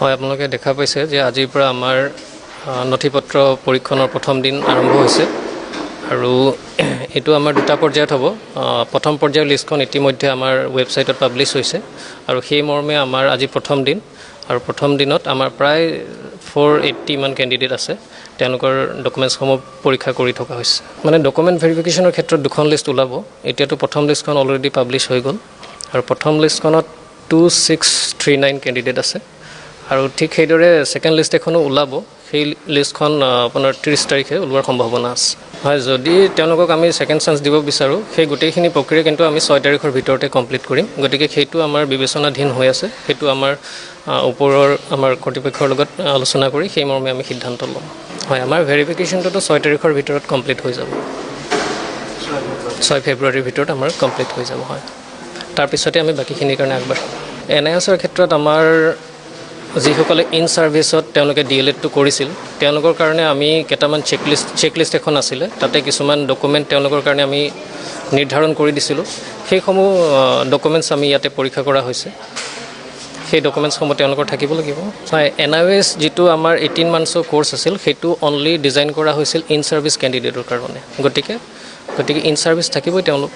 হয়, আপোনালোকে দেখা পাইছে যে আজিৰ পৰা আমাৰ নথিপত্ৰ পৰীক্ষণৰ প্ৰথম দিন আৰম্ভ হৈছে আৰু এইটো আমাৰ দুটা পৰ্যায়ত হ'ব। প্ৰথম পৰ্যায়ৰ লিষ্টখন ইতিমধ্যে আমাৰ ৱেবছাইটত পাব্লিছ হৈছে আৰু সেই মৰ্মে আমাৰ আজি প্ৰথম দিন আৰু প্ৰথম দিনত আমাৰ প্ৰায় 480 মান কেণ্ডিডেট আছে। তেওঁলোকৰ ডকুমেণ্টছসমূহ পৰীক্ষা কৰি থকা হৈছে। মানে ডকুমেণ্ট ভেৰিফিকেশ্যনৰ ক্ষেত্ৰত দুখন লিষ্ট ওলাব। এতিয়াতো প্ৰথম লিষ্টখন অলৰেডি পাব্লিছ হৈ গ'ল আৰু প্ৰথম লিষ্টখনত 2639 কেণ্ডিডেট আছে আৰু ঠিক সেইদৰে ছেকেণ্ড লিষ্ট এখনো ওলাব। সেই লিষ্টখন আপোনাৰ 30 তাৰিখে ওলোৱাৰ সম্ভাৱনা আছে। হয়, যদি তেওঁলোকক আমি ছেকেণ্ড চান্স দিব বিচাৰোঁ, সেই গোটেইখিনি প্ৰক্ৰিয়া কিন্তু আমি 6 তাৰিখৰ ভিতৰতে কমপ্লিট কৰিম। গতিকে সেইটো আমাৰ বিবেচনাধীন হৈ আছে। সেইটো আমাৰ ওপৰৰ আমাৰ কৰ্তৃপক্ষৰ লগত আলোচনা কৰি সেই মৰ্মে আমি সিদ্ধান্ত ল'ম। হয়, আমাৰ ভেৰিফিকেশ্যনটোতো 6 তাৰিখৰ ভিতৰত কমপ্লিট হৈ যাব। 6 ফেব্ৰুৱাৰীৰ ভিতৰত আমাৰ কমপ্লিট হৈ যাব। হয়, তাৰপিছতে আমি বাকীখিনিৰ কাৰণে আগবাঢ়িম। NISৰ ক্ষেত্ৰত আমাৰ যিসকলে ইন ছাৰ্ভিচত তেওঁলোকে DLEDটো কৰিছিল, তেওঁলোকৰ কাৰণে আমি কেইটামান চেকলিষ্ট এখন আছিলে। তাতে কিছুমান ডকুমেণ্ট তেওঁলোকৰ কাৰণে আমি নিৰ্ধাৰণ কৰি দিছিলোঁ। সেইসমূহ ডকুমেণ্টছ আমি ইয়াতে পৰীক্ষা কৰা হৈছে। সেই ডকুমেণ্টছসমূহ তেওঁলোকৰ থাকিব লাগিব। হয়, NIS যিটো আমাৰ 18 মান্থছৰ কোৰ্চ আছিল, সেইটো অনলি ডিজাইন কৰা হৈছিল ইন ছাৰ্ভিচ কেণ্ডিডেটৰ কাৰণে। গতিকে ইন ছাৰ্ভিচ থাকিবই তেওঁলোক।